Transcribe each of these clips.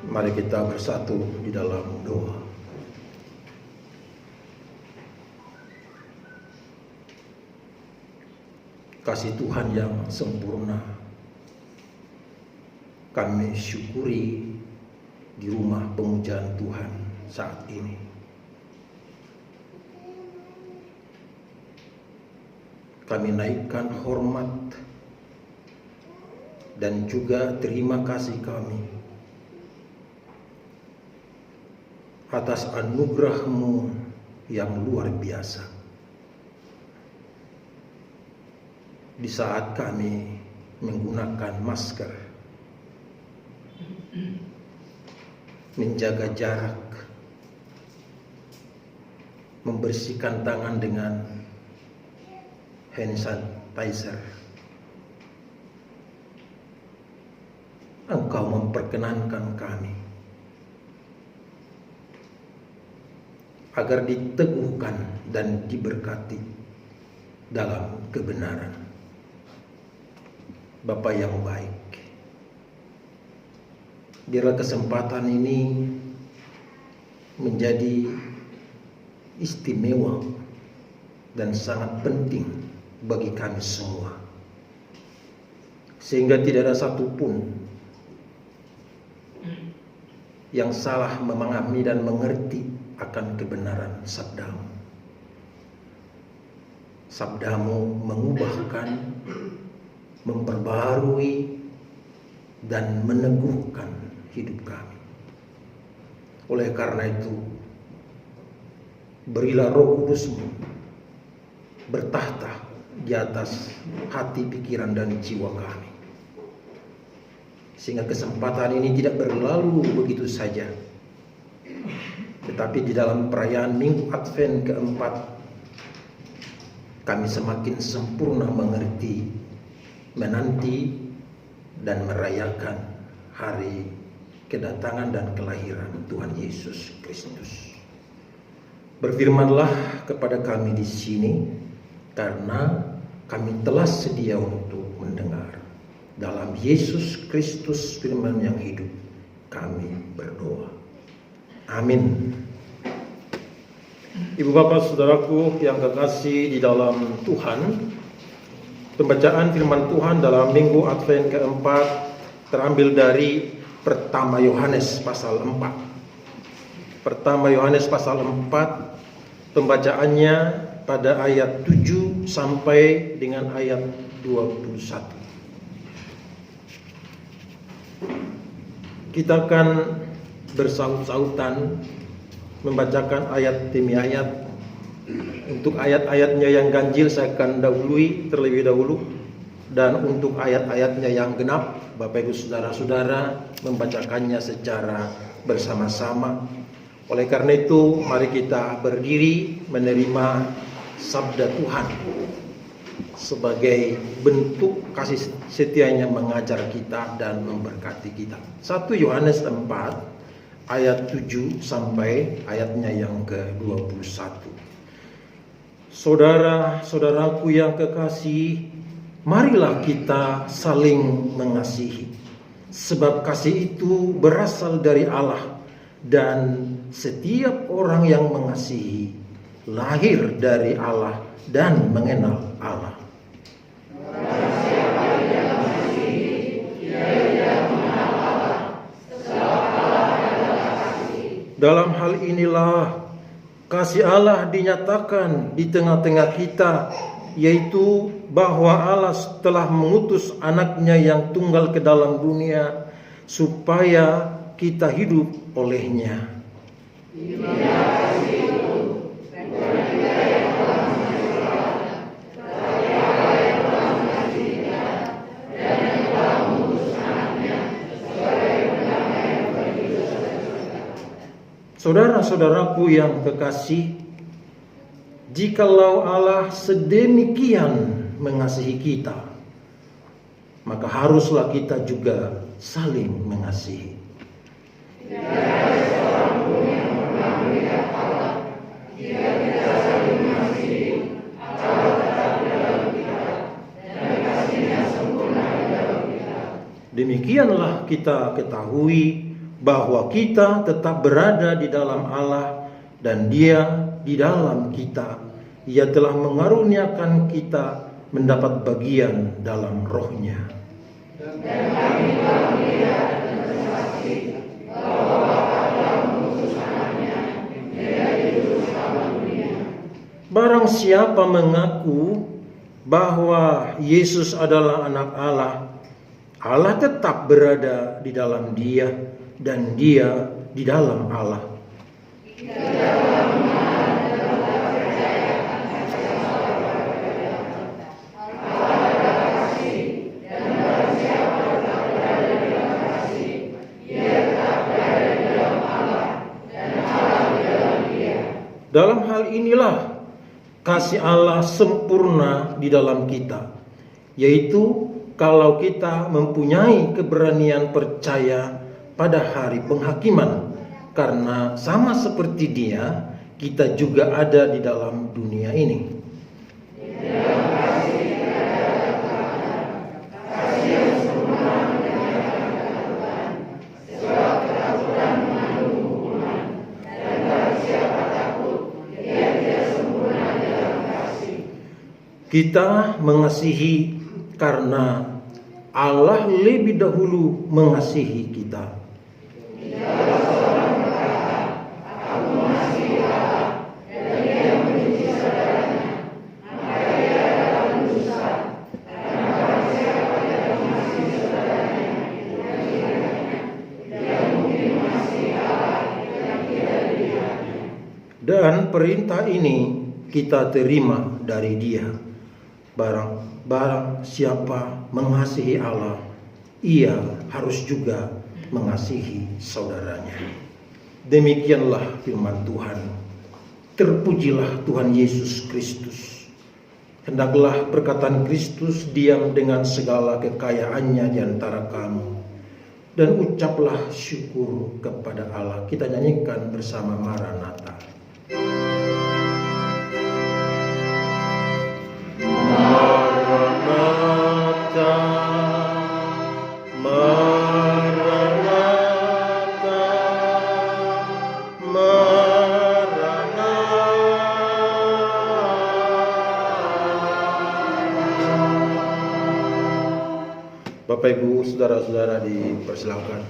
Mari kita bersatu di dalam doa. Kasih Tuhan yang sempurna, kami syukuri di rumah pemujaan Tuhan saat ini. Kami naikkan hormat dan juga terima kasih kami atas anugerah-Mu yang luar biasa. Di saat kami menggunakan masker, menjaga jarak, membersihkan tangan dengan hand sanitizer, Engkau memperkenankan kami agar diteguhkan dan diberkati dalam kebenaran. Bapa yang baik, biarlah kesempatan ini menjadi istimewa dan sangat penting bagi kami semua, sehingga tidak ada satupun yang salah memahami dan mengerti akan kebenaran sabda-Mu. Sabda-Mu mengubahkan, memperbaharui, dan meneguhkan hidup kami. Oleh karena itu, berilah Roh Kudus-Mu bertahta di atas hati, pikiran, dan jiwa kami, sehingga kesempatan ini tidak berlalu begitu saja, tetapi di dalam perayaan Minggu Advent keempat, kami semakin sempurna mengerti, menanti, dan merayakan hari kedatangan dan kelahiran Tuhan Yesus Kristus. Berfirmanlah kepada kami di sini, karena kami telah sedia untuk mendengar. Dalam Yesus Kristus firman yang hidup, kami berdoa. Amin. Ibu bapak saudaraku yang kekasih di dalam Tuhan, pembacaan firman Tuhan dalam Minggu Advent keempat terambil dari Pertama Yohanes pasal 4. Pertama Yohanes pasal 4, pembacaannya pada ayat 7 sampai dengan ayat 21. Kita akan bersaut-sautan membacakan ayat demi ayat. Untuk ayat-ayatnya yang ganjil saya akan dahului terlebih dahulu, dan untuk ayat-ayatnya yang genap, Bapak Ibu Saudara-saudara membacakannya secara bersama-sama. Oleh karena itu, mari kita berdiri menerima sabda Tuhan sebagai bentuk kasih setianya mengajar kita dan memberkati kita. 1 Yohanes 4 ayat 7 sampai ayatnya yang ke-21. Saudara-saudaraku yang kekasih, marilah kita saling mengasihi, sebab kasih itu berasal dari Allah, dan setiap orang yang mengasihi lahir dari Allah dan mengenal Allah. Dalam hal inilah kasih Allah dinyatakan di tengah-tengah kita, yaitu bahwa Allah telah mengutus anaknya yang tunggal ke dalam dunia supaya kita hidup olehnya. Saudara-saudaraku yang kekasih, jikalau Allah sedemikian mengasihi kita, maka haruslah kita juga saling mengasihi. Demikianlah kita ketahui bahwa kita tetap berada di dalam Allah dan Dia di dalam kita. Ia telah mengaruniakan kita mendapat bagian dalam roh-Nya. Dan kami dalam Dia dan bersaksi bahwa Bapa telah mengutus Anaknya menjadi juru selamat dunia. Barang siapa mengaku bahwa Yesus adalah anak Allah, Allah tetap berada di dalam Dia dan Dia di dalam Allah. Dalam hal inilah kasih Allah sempurna di dalam kita, yaitu kalau kita mempunyai keberanian percaya pada hari penghakiman, karena sama seperti Dia, kita juga ada di dalam dunia ini. Kita mengasihi karena Allah lebih dahulu mengasihi kita. Dan perintah ini kita terima dari Dia. Barang siapa mengasihi Allah, ia harus juga mengasihi saudaranya. Demikianlah firman Tuhan. Terpujilah Tuhan Yesus Kristus. Hendaklah perkataan Kristus diam dengan segala kekayaannya di antara kamu. Dan ucaplah syukur kepada Allah. Kita nyanyikan bersama Maranatha. Bapak Ibu, saudara-saudara dipersilakan.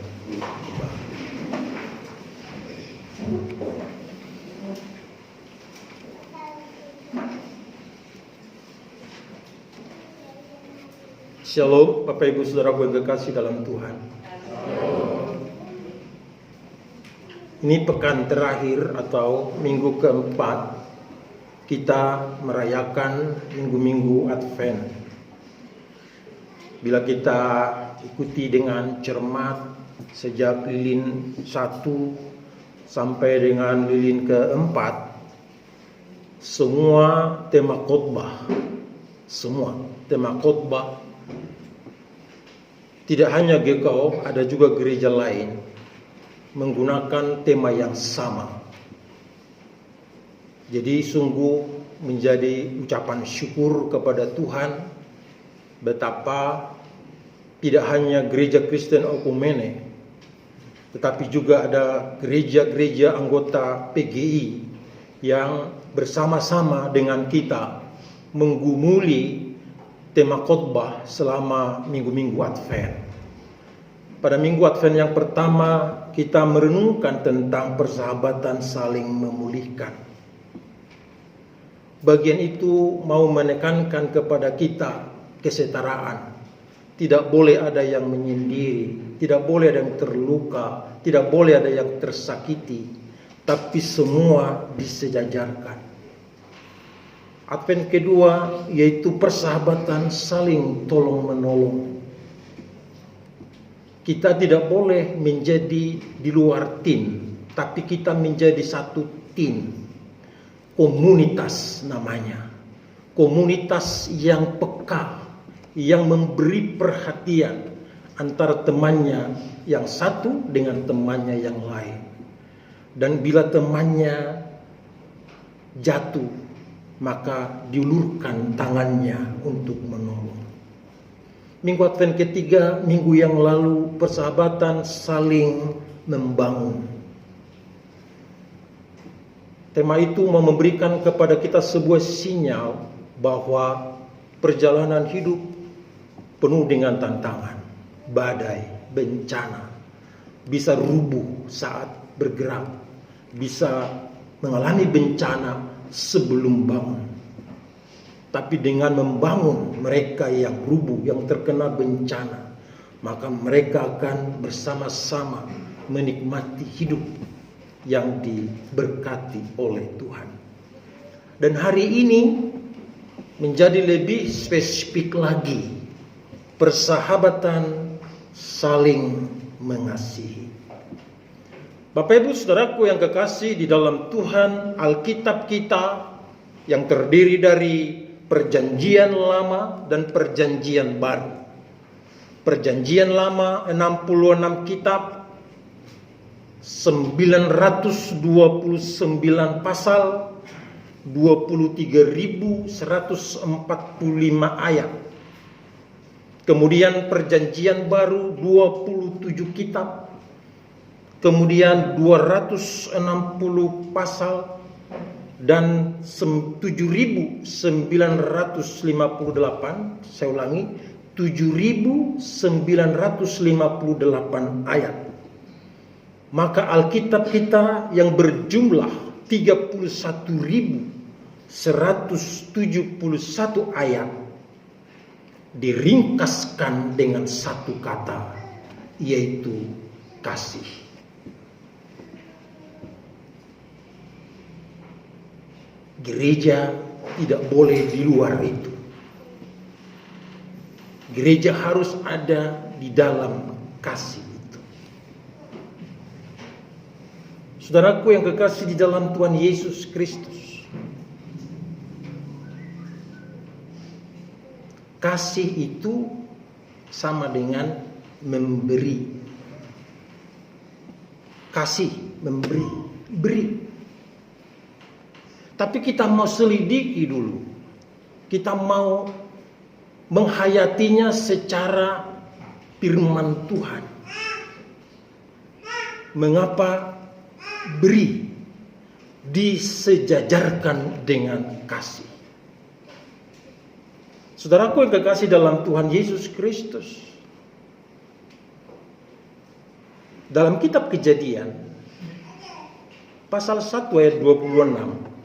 Shalom, Bapak Ibu saudaraku yang kekasih dalam Tuhan. Ini pekan terakhir atau minggu keempat kita merayakan minggu-minggu Advent. Bila kita ikuti dengan cermat sejak lilin 1 sampai dengan lilin keempat, semua tema khotbah tidak hanya GKO, ada juga gereja lain menggunakan tema yang sama. Jadi sungguh menjadi ucapan syukur kepada Tuhan betapa tidak hanya gereja Kristen Okumene, tetapi juga ada gereja-gereja anggota PGI yang bersama-sama dengan kita menggumuli tema khotbah selama minggu-minggu Advent. Pada minggu Advent yang pertama kita merenungkan tentang persahabatan saling memulihkan. Bagian itu mau menekankan kepada kita kesetaraan. Tidak boleh ada yang menyendiri, tidak boleh ada yang terluka, tidak boleh ada yang tersakiti, tapi semua disejajarkan. Advent kedua yaitu persahabatan saling tolong-menolong. Kita tidak boleh menjadi di luar tim, tapi kita menjadi satu tim. Komunitas namanya. Komunitas yang peka, yang memberi perhatian antara temannya yang satu dengan temannya yang lain. Dan bila temannya jatuh, maka diulurkan tangannya untuk menolong. Minggu Advent ketiga, minggu yang lalu, persahabatan saling membangun. Tema itu mau memberikan kepada kita sebuah sinyal bahwa perjalanan hidup penuh dengan tantangan, badai, bencana, bisa rubuh saat bergerak, bisa mengalami bencana sebelum bangun. Tapi dengan membangun mereka yang rubuh, yang terkena bencana, maka mereka akan bersama-sama menikmati hidup yang diberkati oleh Tuhan. Dan hari ini menjadi lebih spesifik lagi, persahabatan saling mengasihi. Bapak Ibu Saudaraku yang kekasih di dalam Tuhan, Alkitab kita yang terdiri dari Perjanjian Lama dan Perjanjian Baru. Perjanjian Lama 66 kitab, 929 pasal, 23.145 ayat. Kemudian Perjanjian Baru 27 kitab, kemudian 260 pasal dan 7.958, saya ulangi, 7.958 ayat. Maka Alkitab kita yang berjumlah 31.171 ayat diringkaskan dengan satu kata, yaitu kasih. Gereja tidak boleh di luar itu. Gereja harus ada di dalam kasih itu. Saudaraku yang kekasih di dalam Tuhan Yesus Kristus, kasih itu sama dengan memberi. Kasih, memberi, beri. Tapi kita mau selidiki dulu. Kita mau menghayatinya secara firman Tuhan. Mengapa beri disejajarkan dengan kasih? Saudaraku yang kekasih dalam Tuhan Yesus Kristus, dalam kitab Kejadian pasal 1 ayat 26,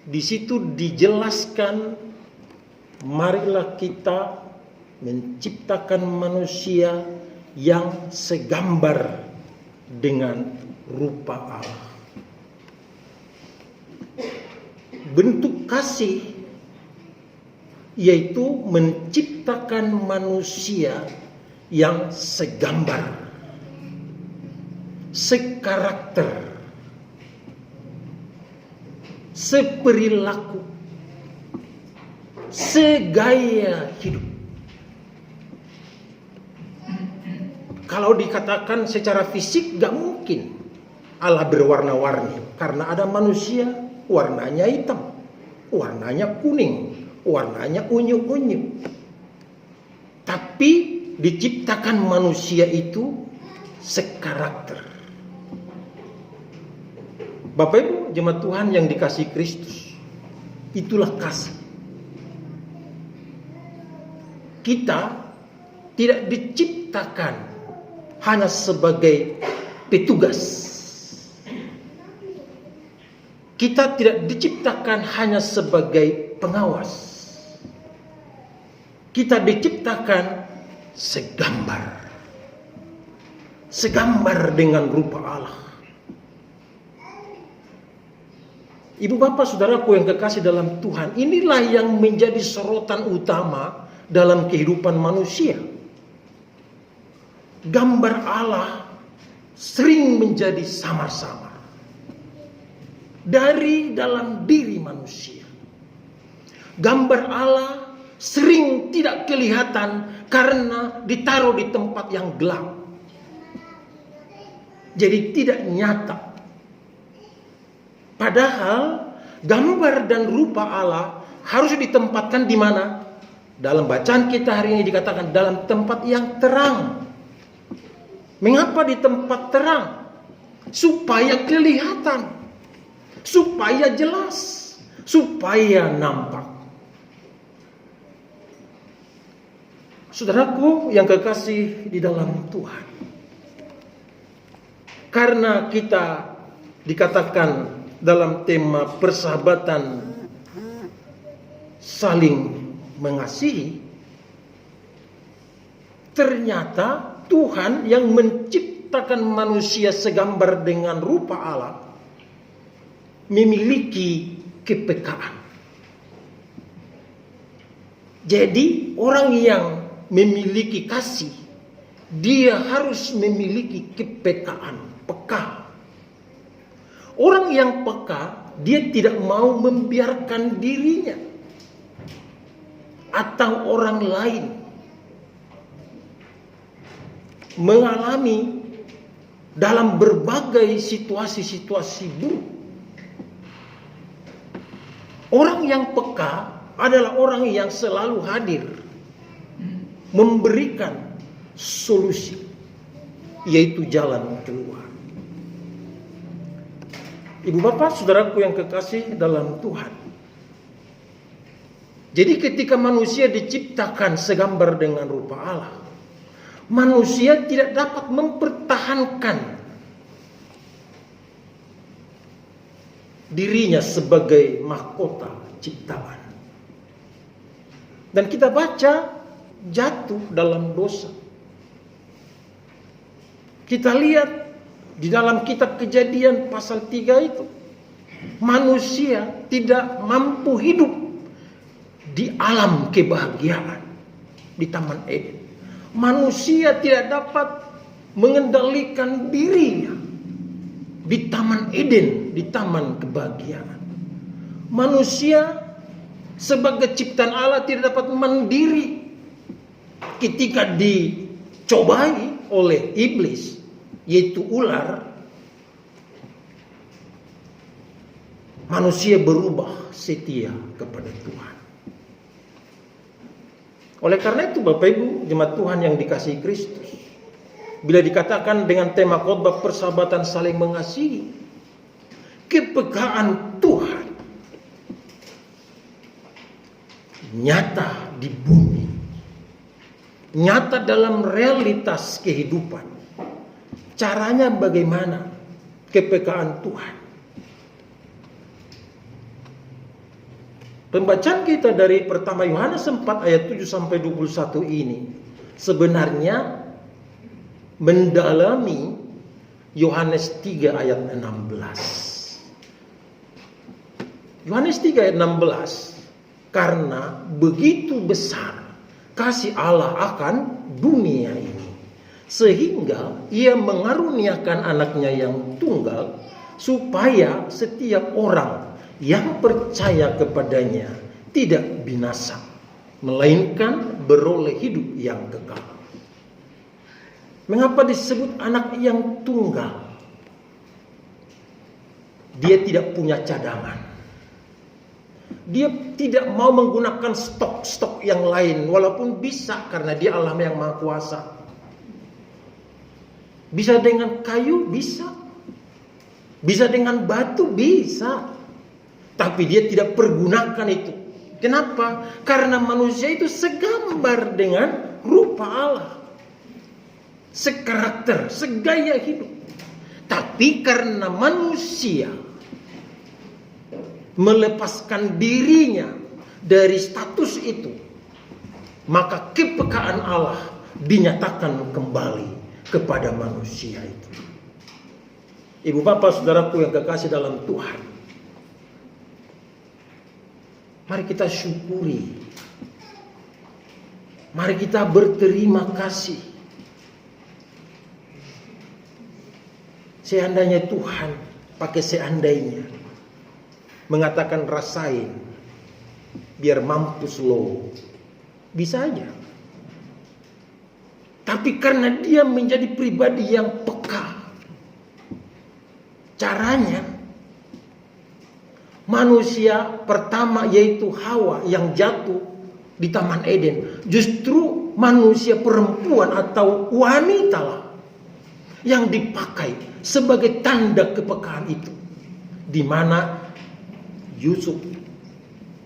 di situ dijelaskan, marilah kita menciptakan manusia yang segambar dengan rupa Allah. Bentuk kasih yaitu menciptakan manusia yang segambar, sekarakter, seperilaku, segaya hidup. Kalau dikatakan secara fisik gak mungkin Allah berwarna-warni, karena ada manusia warnanya hitam, warnanya kuning, warnanya unyu-unyu. Tapi diciptakan manusia itu sekarakter. Bapak Ibu jemaat Tuhan yang dikasihi Kristus, itulah kasih. Kita tidak diciptakan hanya sebagai petugas. Kita tidak diciptakan hanya sebagai pengawas. Kita diciptakan segambar. Segambar dengan rupa Allah. Ibu bapak saudaraku yang kekasih dalam Tuhan, inilah yang menjadi sorotan utama dalam kehidupan manusia. Gambar Allah sering menjadi samar-samar dari dalam diri manusia. Gambar Allah sering tidak kelihatan karena ditaruh di tempat yang gelap. Jadi tidak nyata. Padahal gambar dan rupa Allah harus ditempatkan di mana? Dalam bacaan kita hari ini dikatakan dalam tempat yang terang. Mengapa di tempat terang? Supaya kelihatan, supaya jelas, supaya nampak. Saudaraku yang kekasih di dalam Tuhan, karena kita dikatakan dalam tema persahabatan saling mengasihi, ternyata Tuhan yang menciptakan manusia segambar dengan rupa Allah memiliki kepekaan. Jadi orang yang memiliki kasih, dia harus memiliki kepekaan, peka. Orang yang peka, dia tidak mau membiarkan dirinya atau orang lain mengalami dalam berbagai situasi-situasi buruk. Orang yang peka adalah orang yang selalu hadir memberikan solusi, yaitu jalan keluar. Ibu bapak saudaraku yang kekasih dalam Tuhan, jadi ketika manusia diciptakan segambar dengan rupa Allah, manusia tidak dapat mempertahankan dirinya sebagai mahkota ciptaan. Dan kita baca jatuh dalam dosa. Kita lihat di dalam kitab Kejadian pasal 3 itu, manusia tidak mampu hidup di alam kebahagiaan di Taman Eden. Manusia tidak dapat mengendalikan dirinya di Taman Eden, di taman kebahagiaan. Manusia sebagai ciptaan Allah tidak dapat mandiri ketika dicobai oleh iblis, yaitu ular. Manusia berubah setia kepada Tuhan. Oleh karena itu Bapak Ibu jemaat Tuhan yang dikasihi Kristus, bila dikatakan dengan tema khotbah persahabatan saling mengasihi, kepekaan Tuhan nyata di bumi, nyata dalam realitas kehidupan. Caranya bagaimana kepekaan Tuhan? Pembacaan kita dari pertama Yohanes 4 ayat 7 sampai 21 ini sebenarnya mendalami Yohanes 3 ayat 16. Yohanes 3 ayat 16, karena begitu besar kasih Allah akan dunia ini, sehingga ia mengaruniakan anaknya yang tunggal, supaya setiap orang yang percaya kepadanya tidak binasa, melainkan beroleh hidup yang kekal. Mengapa disebut anak yang tunggal? Dia tidak punya cadangan. Dia tidak mau menggunakan stok-stok yang lain, walaupun bisa karena dia Allah yang Maha Kuasa. Bisa dengan kayu, bisa. Bisa dengan batu, bisa. Tapi dia tidak pergunakan itu. Kenapa? Karena manusia itu segambar dengan rupa Allah, sekarakter, segaya hidup. Tapi karena manusia melepaskan dirinya dari status itu, maka kepekaan Allah dinyatakan kembali kepada manusia itu. Ibu bapak saudaraku yang kekasih dalam Tuhan, mari kita syukuri. Mari kita berterima kasih. Seandainya Tuhan pakai seandainya mengatakan rasain biar mampus lo, bisa aja. Tapi karena dia menjadi pribadi yang peka, caranya manusia pertama yaitu Hawa yang jatuh di Taman Eden, justru manusia perempuan atau wanita lah yang dipakai sebagai tanda kepekaan itu, di mana Yusuf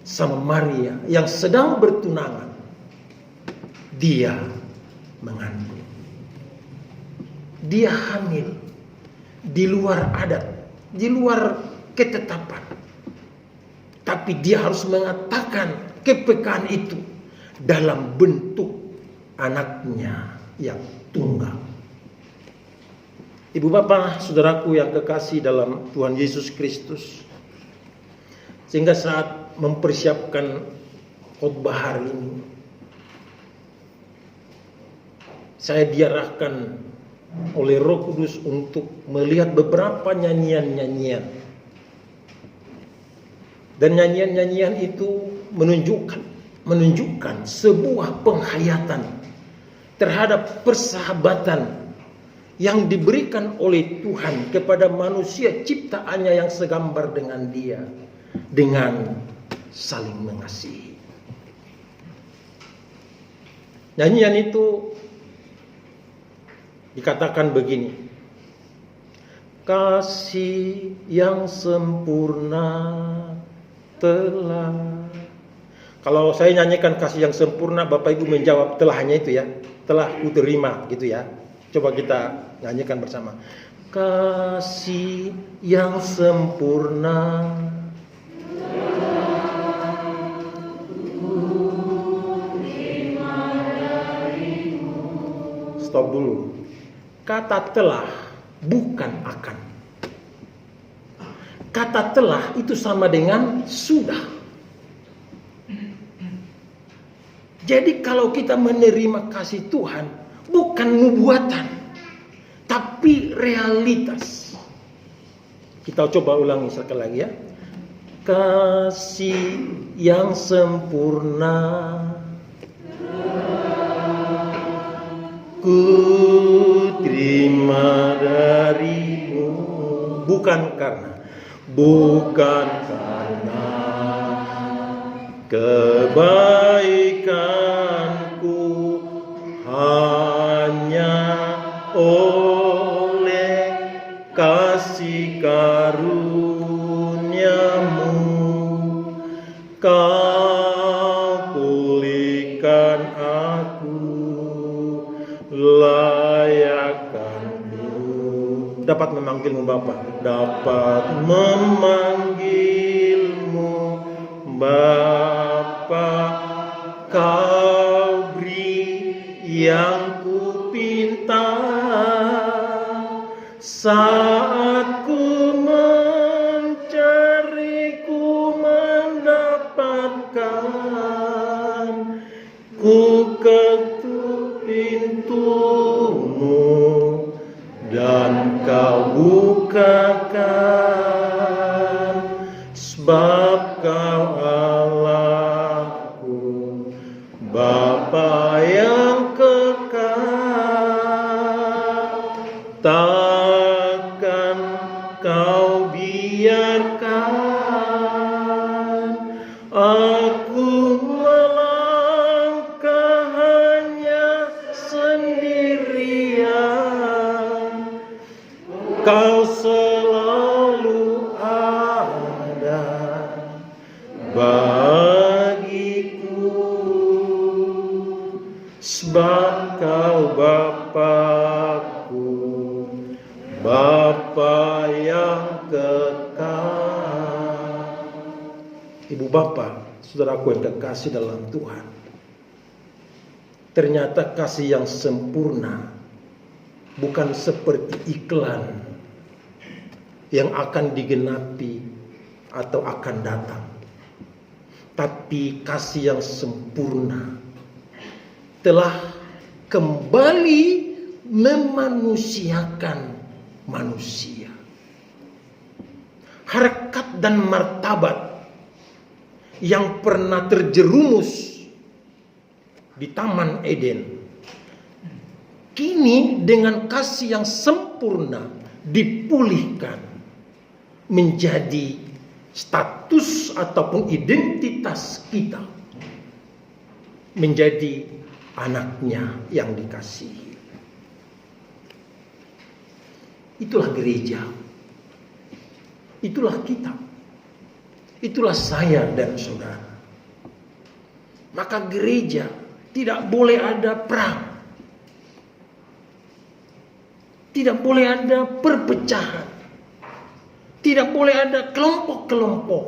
sama Maria yang sedang bertunangan, dia mengandung, dia hamil di luar adat, di luar ketetapan, tapi dia harus mengatakan kepekaan itu dalam bentuk anaknya yang tunggal. Ibu bapak, saudaraku yang kekasih dalam Tuhan Yesus Kristus, sehingga saat mempersiapkan khotbah hari ini, saya diarahkan oleh Roh Kudus untuk melihat beberapa nyanyian-nyanyian. Dan nyanyian-nyanyian itu menunjukkan sebuah penghayatan terhadap persahabatan yang diberikan oleh Tuhan kepada manusia ciptaannya yang segambar dengan Dia, dengan saling mengasihi. Nyanyian itu dikatakan begini: kasih yang sempurna telah. Kalau saya nyanyikan kasih yang sempurna, Bapak Ibu menjawab telahnya itu ya, telah kuterima gitu ya. Coba kita nyanyikan bersama. Kasih yang sempurna stop dulu. Kata telah bukan akan. Kata telah itu sama dengan sudah. Jadi kalau kita menerima kasih Tuhan, bukan nubuatan, tapi realitas. Kita coba ulangi sekali lagi ya. Kasih yang sempurna ku terima darimu, bukan karena kebaikanku, hanya oleh kasih karuniamu kau pulihkan aku, layakkanmu. Dapat memanggilmu Bapa, dapat memanggilmu Bapa, kau beri yang ku pinta. Saat ku mencari, ku mendapatkan, ku ketuk pintumu dan kau bukakan, sebab kau Allahku, Bapa yang kekal. Takkan kau biarkan aku melangkah hanya sendirian. Kau selalu ada bagiku, sebab kau Bapakku, Bapa yang kekal. Ibu Bapa, saudaraku yang kekasih dalam Tuhan, ternyata kasih yang sempurna bukan seperti iklan yang akan digenapi atau akan datang, tapi kasih yang sempurna telah kembali memanusiakan manusia. Harkat dan martabat yang pernah terjerumus di Taman Eden, kini dengan kasih yang sempurna dipulihkan menjadi status ataupun identitas kita menjadi anaknya yang dikasihi. Itulah gereja. Itulah kita. Itulah saya dan saudara. Maka gereja tidak boleh ada perang. Tidak boleh ada perpecahan. Tidak boleh ada kelompok-kelompok.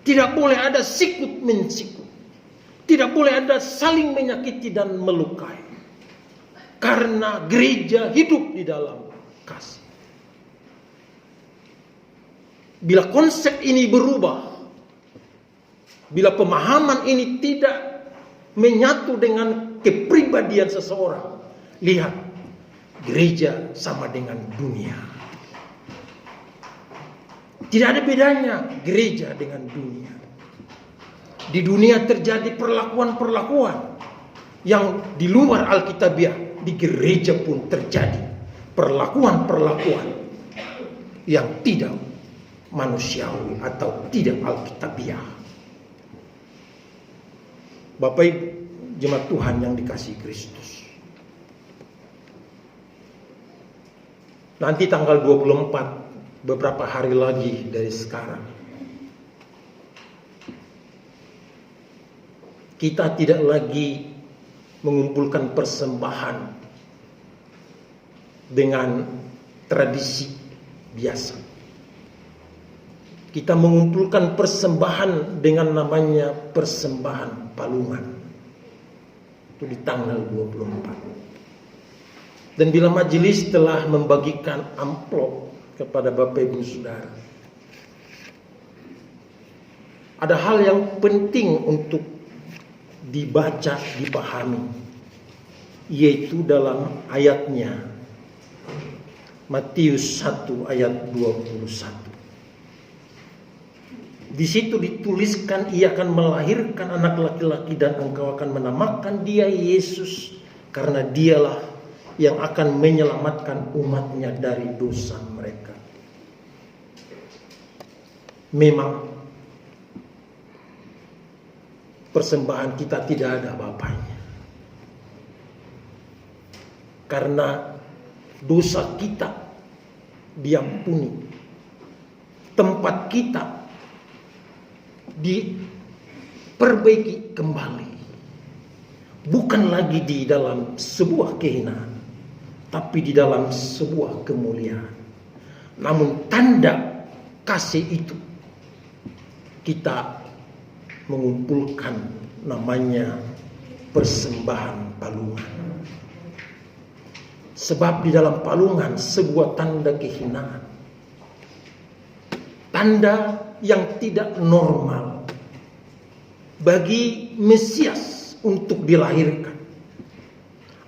Tidak boleh ada sikut-mensikut. Tidak boleh ada saling menyakiti dan melukai. Karena gereja hidup di dalam kasih. Bila konsep ini berubah, bila pemahaman ini tidak menyatu dengan kepribadian seseorang, lihat, gereja sama dengan dunia. Tidak ada bedanya gereja dengan dunia. Di dunia terjadi perlakuan-perlakuan yang di luar Alkitabiah. Di gereja pun terjadi perlakuan-perlakuan yang tidak manusiawi atau tidak Alkitabiah. Bapak Ibu jemaat Tuhan yang dikasihi Kristus. Nanti tanggal 24, beberapa hari lagi dari sekarang, kita tidak lagi mengumpulkan persembahan dengan tradisi biasa. Kita mengumpulkan persembahan dengan namanya persembahan palungan. Itu di tanggal 24. Dan bila majelis telah membagikan amplop kepada Bapak Ibu Saudara, ada hal yang penting untuk dibaca, dipahami, yaitu dalam ayatnya Matius 1 ayat 21. Di situ dituliskan, ia akan melahirkan anak laki-laki dan engkau akan menamakan dia Yesus, karena dialah yang akan menyelamatkan umatnya dari dosa mereka. Memang persembahan kita tidak ada apa-apanya, karena dosa kita diampuni, tempat kita diperbaiki kembali, bukan lagi di dalam sebuah kehinaan, tapi di dalam sebuah kemuliaan. Namun tanda kasih itu kita mengumpulkan namanya persembahan palungan. Sebab di dalam palungan sebuah tanda kehinaan, tanda yang tidak normal bagi Mesias untuk dilahirkan.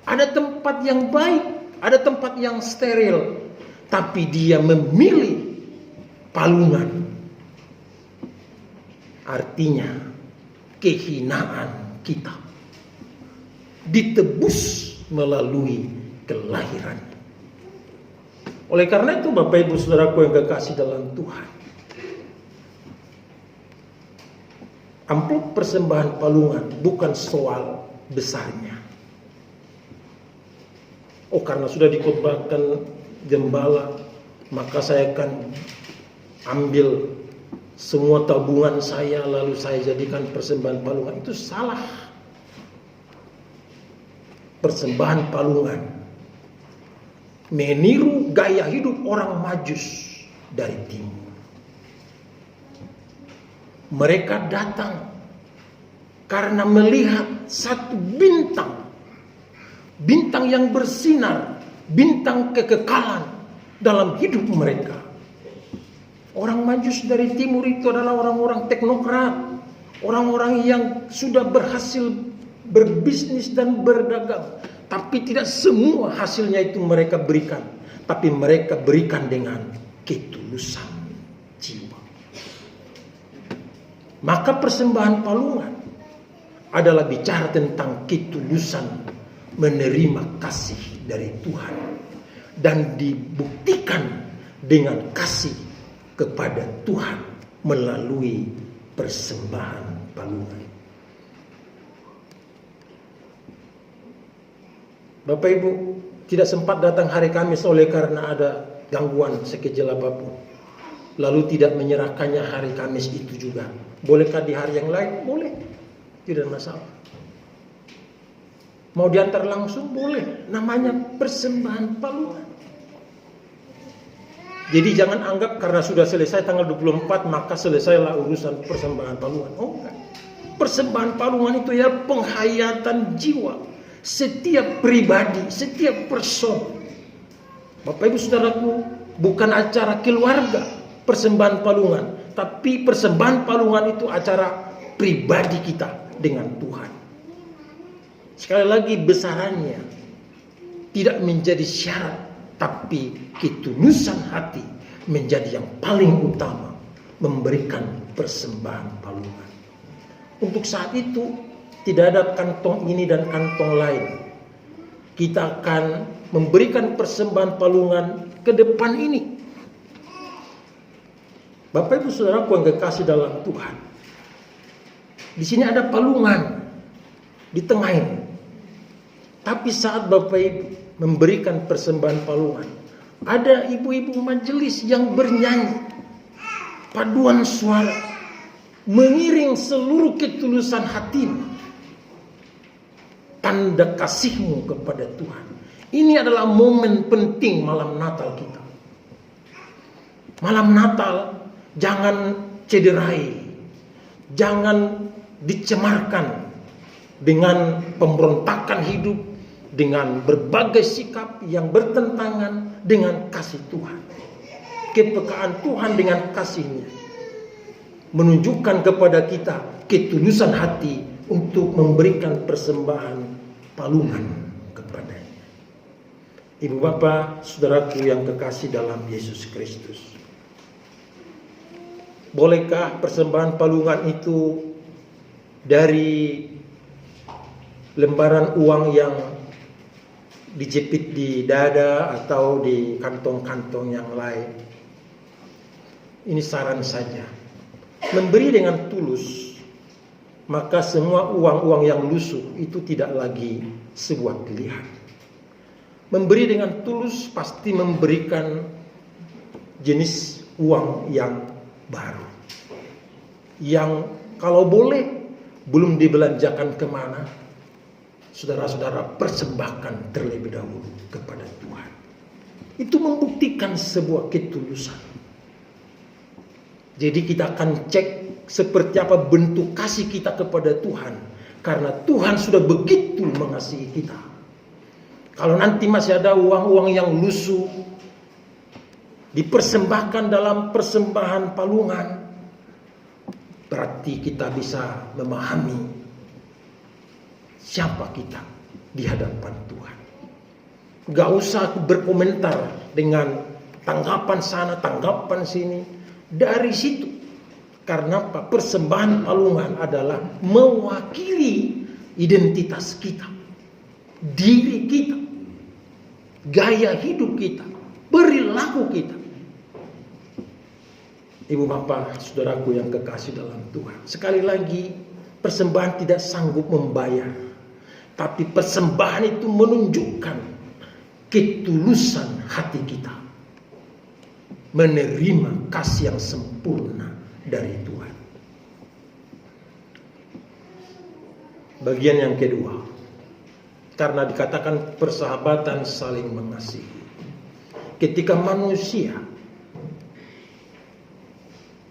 Ada tempat yang baik, ada tempat yang steril, tapi dia memilih palungan. Artinya kehinaan kita ditebus melalui kelahiran. Oleh karena itu Bapak Ibu Saudaraku yang kekasih dalam Tuhan, amplop persembahan palungan bukan soal besarnya. Oh, karena sudah dikhotbahkan gembala, maka saya akan ambil semua tabungan saya lalu saya jadikan persembahan palungan. Itu salah. Persembahan palungan meniru gaya hidup orang Majus dari timur. Mereka datang karena melihat satu bintang, bintang yang bersinar, bintang kekekalan dalam hidup mereka. Orang Majus dari timur itu adalah orang-orang teknokrat, orang-orang yang sudah berhasil berbisnis dan berdagang, tapi tidak semua hasilnya itu mereka berikan, tapi mereka berikan dengan ketulusan jiwa. Maka persembahan palungan adalah bicara tentang ketulusan menerima kasih dari Tuhan dan dibuktikan dengan kasih kepada Tuhan melalui persembahan palungan. Bapak Ibu tidak sempat datang hari Kamis oleh karena ada gangguan sekecil apapun, lalu tidak menyerahkannya hari Kamis itu juga. Bolehkah di hari yang lain? Boleh, tidak masalah. Mau diantar langsung? Boleh. Namanya persembahan palungan. Jadi jangan anggap karena sudah selesai tanggal 24 maka selesailah urusan persembahan palungan. Oh enggak. Persembahan palungan itu ya penghayatan jiwa setiap pribadi, setiap person. Bapak Ibu Saudaraku, bukan acara keluarga persembahan palungan, tapi persembahan palungan itu acara pribadi kita dengan Tuhan. Sekali lagi, besarannya tidak menjadi syarat, tapi ketulusan hati menjadi yang paling utama memberikan persembahan palungan. Untuk saat itu tidak ada kantong ini dan kantong lain. Kita akan memberikan persembahan palungan ke depan ini. Bapak Ibu Saudaraku yang kekasih dalam Tuhan, di sini ada palungan di tengah ini. Tapi saat Bapak Ibu memberikan persembahan palungan, ada ibu-ibu majelis yang bernyanyi paduan suara mengiring seluruh ketulusan hatimu, tanda kasihmu kepada Tuhan. Ini adalah momen penting malam Natal kita. Malam Natal jangan cederai, jangan dicemarkan dengan pemberontakan hidup, dengan berbagai sikap yang bertentangan dengan kasih Tuhan. Kepekaan Tuhan dengan kasih-Nya menunjukkan kepada kita ketulusan hati untuk memberikan persembahan palungan kepadanya. Ibu bapak, saudaraku yang kekasih dalam Yesus Kristus, bolehkah persembahan palungan itu dari lembaran uang yang dijepit di dada atau di kantong-kantong yang lain? Ini saran saja. Memberi dengan tulus, maka semua uang-uang yang lusuh itu tidak lagi sebuah pilihan. Memberi dengan tulus pasti memberikan jenis uang yang baru, yang kalau boleh belum dibelanjakan kemana, saudara-saudara persembahkan terlebih dahulu kepada Tuhan. Itu membuktikan sebuah ketulusan. Jadi kita akan cek seperti apa bentuk kasih kita kepada Tuhan, karena Tuhan sudah begitu mengasihi kita. Kalau nanti masih ada uang-uang yang lusuh dipersembahkan dalam persembahan palungan, berarti kita bisa memahami siapa kita di hadapan Tuhan. Gak usah berkomentar dengan tanggapan sana, tanggapan sini. Dari situ, karena persembahan palungan adalah mewakili identitas kita, diri kita, gaya hidup kita, perilaku kita. Ibu bapak, saudaraku yang kekasih dalam Tuhan, sekali lagi, persembahan tidak sanggup membayar, tapi persembahan itu menunjukkan ketulusan hati kita menerima kasih yang sempurna dari Tuhan. Bagian yang kedua, karena dikatakan persahabatan saling mengasihi. Ketika manusia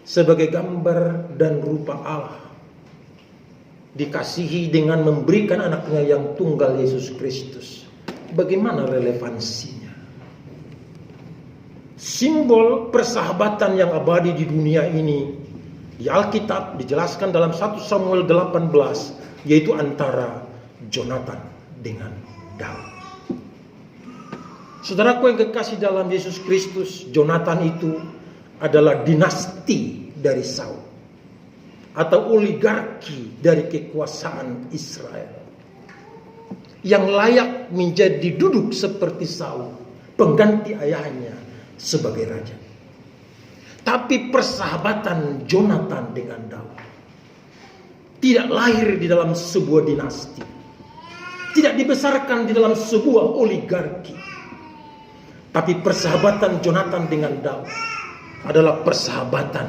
sebagai gambar dan rupa Allah dikasihi dengan memberikan anaknya yang tunggal Yesus Kristus, bagaimana relevansinya? Simbol persahabatan yang abadi di dunia ini di Alkitab dijelaskan dalam 1 Samuel 18, yaitu antara Jonatan dengan Daud. Saudaraku yang kekasih dalam Yesus Kristus, Jonatan itu adalah dinasti dari Saul atau oligarki dari kekuasaan Israel yang layak menjadi duduk seperti Saul, pengganti ayahnya sebagai raja. Tapi persahabatan Jonatan dengan Daud tidak lahir di dalam sebuah dinasti, tidak dibesarkan di dalam sebuah oligarki. Tapi persahabatan Jonathan dengan Daud adalah persahabatan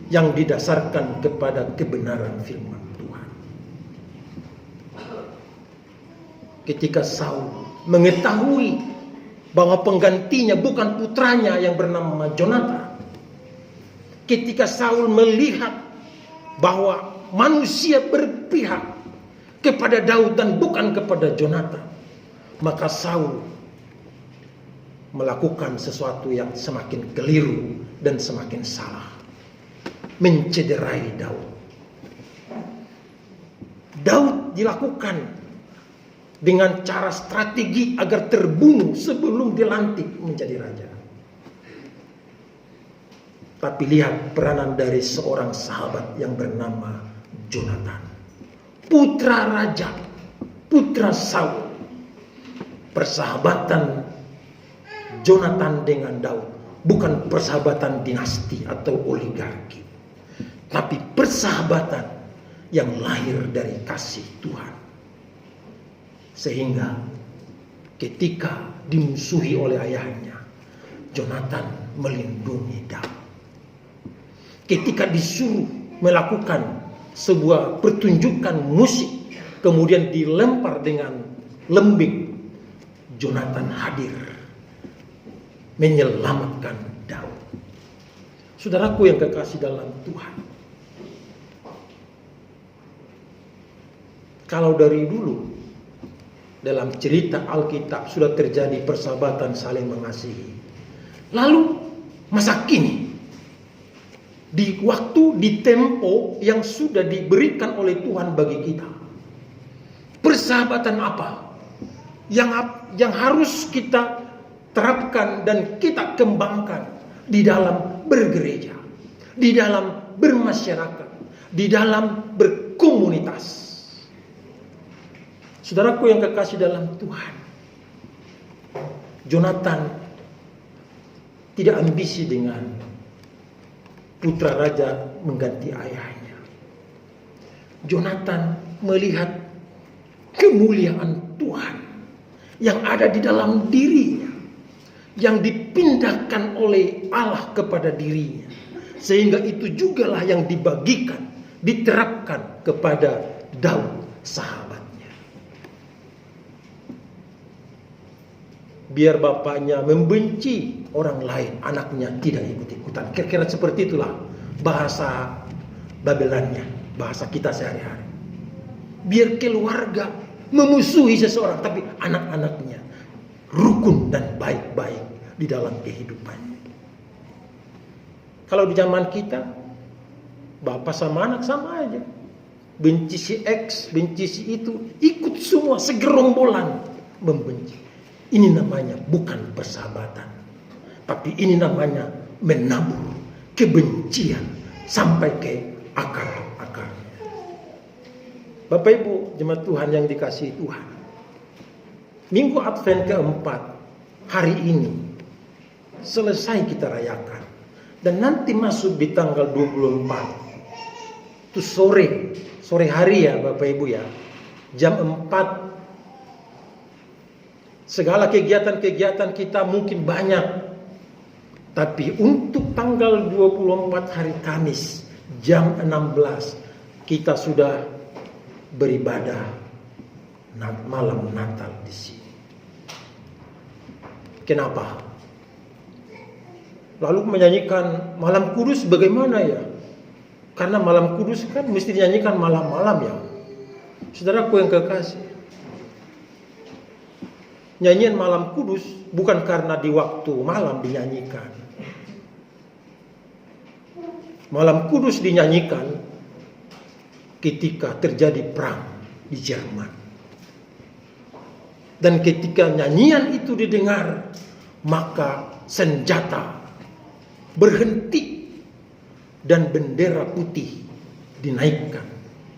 yang didasarkan kepada kebenaran firman Tuhan. Ketika Saul mengetahui bahwa penggantinya bukan putranya yang bernama Jonathan, ketika Saul melihat bahwa manusia berpihak kepada Daud dan bukan kepada Jonathan, maka Saul melakukan sesuatu yang semakin keliru dan semakin salah, mencederai Daud. Daud dilakukan dengan cara strategi agar terbunuh sebelum dilantik menjadi raja. Tapi lihat peranan dari seorang sahabat yang bernama Jonathan, putra raja, putra Saul. Persahabatan Jonathan dengan Daud bukan persahabatan dinasti atau oligarki, tapi persahabatan yang lahir dari kasih Tuhan. Sehingga ketika dimusuhi oleh ayahnya, Jonathan melindungi Daud. Ketika disuruh melakukan sebuah pertunjukan musik, kemudian dilempar dengan lembing, Jonathan hadir menyelamatkan Daud. Saudaraku yang kekasih dalam Tuhan, kalau dari dulu dalam cerita Alkitab sudah terjadi persahabatan saling mengasihi, lalu masa kini di waktu, di tempo yang sudah diberikan oleh Tuhan bagi kita, persahabatan apa yang harus kita terapkan dan kita kembangkan di dalam bergereja, di dalam bermasyarakat, di dalam berkomunitas. Saudaraku yang kekasih dalam Tuhan, Jonathan tidak ambisi dengan putra raja mengganti ayahnya. Jonathan melihat kemuliaan Tuhan yang ada di dalam dirinya, yang dipindahkan oleh Allah kepada dirinya, sehingga itu jugalah yang dibagikan, diterapkan kepada Daud sahabatnya. Biar bapaknya membenci orang lain, anaknya tidak ikut-ikutan. Kira-kira seperti itulah bahasa Babelannya, bahasa kita sehari-hari. Biar keluarga memusuhi seseorang, tapi anak-anaknya rukun dan baik-baik di dalam kehidupannya. Kalau di zaman kita, bapak sama anak sama aja. Benci si X, benci si itu, ikut semua segerombolan membenci. Ini namanya bukan persahabatan, tapi ini namanya menabur kebencian sampai ke akar-akarnya. Bapak Ibu jemaat Tuhan yang dikasihi Tuhan, Minggu Advent keempat hari ini selesai kita rayakan, dan nanti masuk di tanggal 24 itu sore hari ya Bapak Ibu ya, jam 4. Segala kegiatan-kegiatan kita mungkin banyak, tapi untuk tanggal 24 hari Kamis jam 16 kita sudah beribadah malam Natal di sini. Kenapa? Lalu menyanyikan Malam Kudus bagaimana ya? Karena Malam Kudus kan mesti dinyanyikan malam-malam ya. Saudaraku yang kekasih, nyanyian Malam Kudus bukan karena di waktu malam dinyanyikan. Malam Kudus dinyanyikan ketika terjadi perang di Jerman. Dan ketika nyanyian itu didengar, maka senjata berhenti dan bendera putih dinaikkan.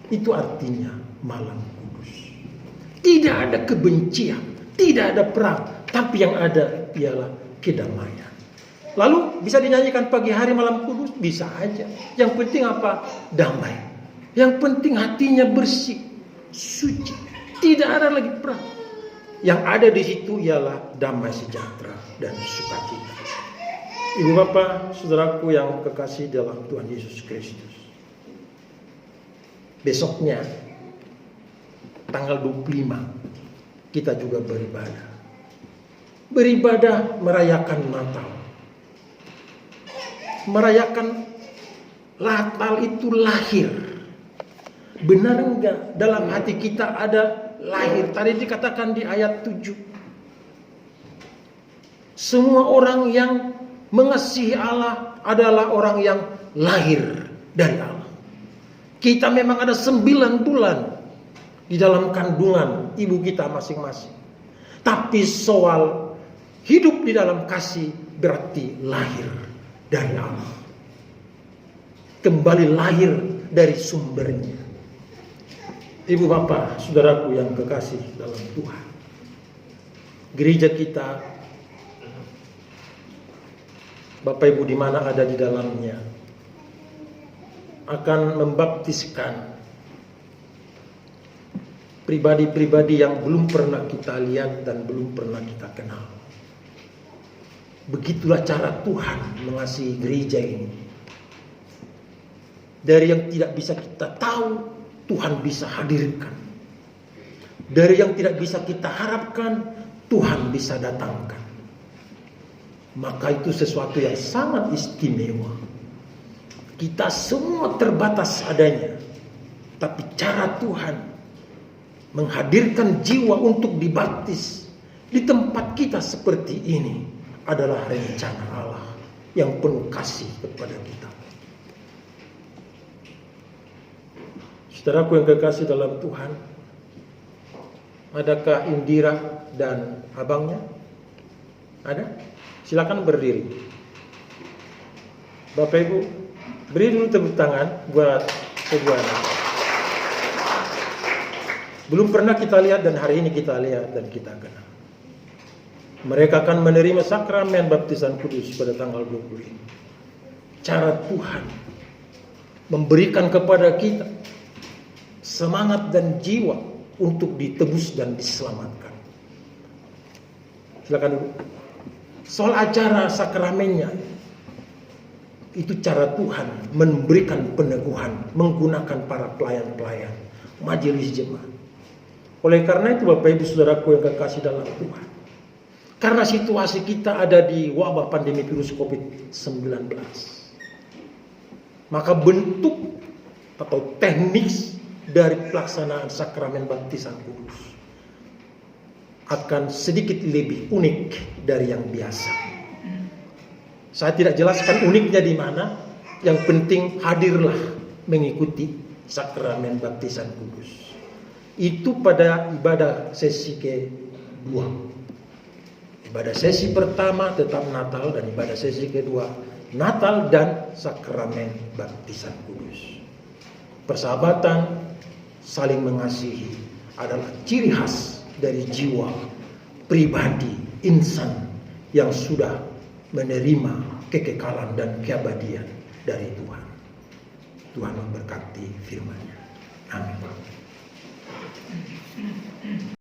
Itu artinya Malam Kudus. Tidak ada kebencian, tidak ada perang, tapi yang ada ialah kedamaian. Lalu bisa dinyanyikan pagi hari Malam Kudus? Bisa aja. Yang penting apa? Damai. Yang penting hatinya bersih, suci. Tidak ada lagi perang. Yang ada di situ ialah damai sejahtera dan sukacita. Ibu bapak, saudaraku yang kekasih dalam Tuhan Yesus Kristus. Besoknya, tanggal 25, kita juga beribadah. Beribadah merayakan Natal. Merayakan Natal itu lahir. Benar enggak dalam hati kita ada lahir? Tadi dikatakan di ayat 7. Semua orang yang mengasihi Allah adalah orang yang lahir dari Allah. Kita memang ada 9 bulan di dalam kandungan ibu kita masing-masing. Tapi soal hidup di dalam kasih berarti lahir dari Allah. Kembali lahir dari sumbernya. Ibu bapak, saudaraku yang kekasih dalam Tuhan. Gereja kita, Bapak Ibu di mana ada di dalamnya, akan membaptiskan pribadi-pribadi yang belum pernah kita lihat dan belum pernah kita kenal. Begitulah cara Tuhan mengasihi gereja ini. Dari yang tidak bisa kita tahu, Tuhan bisa hadirkan. Dari yang tidak bisa kita harapkan, Tuhan bisa datangkan. Maka itu sesuatu yang sangat istimewa. Kita semua terbatas adanya. Tapi cara Tuhan menghadirkan jiwa untuk dibaptis di tempat kita seperti ini adalah rencana Allah yang penuh kasih kepada kita. Saudaraku yang kekasih dalam Tuhan, adakah Indira dan abangnya? Ada? Silakan berdiri. Bapak Ibu, beri dulu tepuk tangan buat kedua anak. Belum pernah kita lihat dan hari ini kita lihat dan kita kenal. Mereka akan menerima sakramen baptisan kudus pada tanggal 20 ini. Cara Tuhan memberikan kepada kita semangat dan jiwa untuk ditebus dan diselamatkan. Silakan dulu. Soal acara sakramennya, itu cara Tuhan memberikan peneguhan menggunakan para pelayan-pelayan majelis jemaat. Oleh karena itu Bapak Ibu Saudaraku yang kekasih dalam Tuhan, karena situasi kita ada di wabah pandemi virus COVID-19, maka bentuk atau teknis dari pelaksanaan sakramen baptisan kudus akan sedikit lebih unik dari yang biasa. Saya tidak jelaskan uniknya di mana. Yang penting hadirlah mengikuti sakramen baptisan kudus. Itu pada ibadah sesi kedua. Ibadah sesi pertama tetap Natal dan ibadah sesi kedua Natal dan sakramen baptisan kudus. Persahabatan, saling mengasihi adalah ciri khas dari jiwa pribadi insan yang sudah menerima kekekalan dan keabadian dari Tuhan. Tuhan memberkati firman-Nya.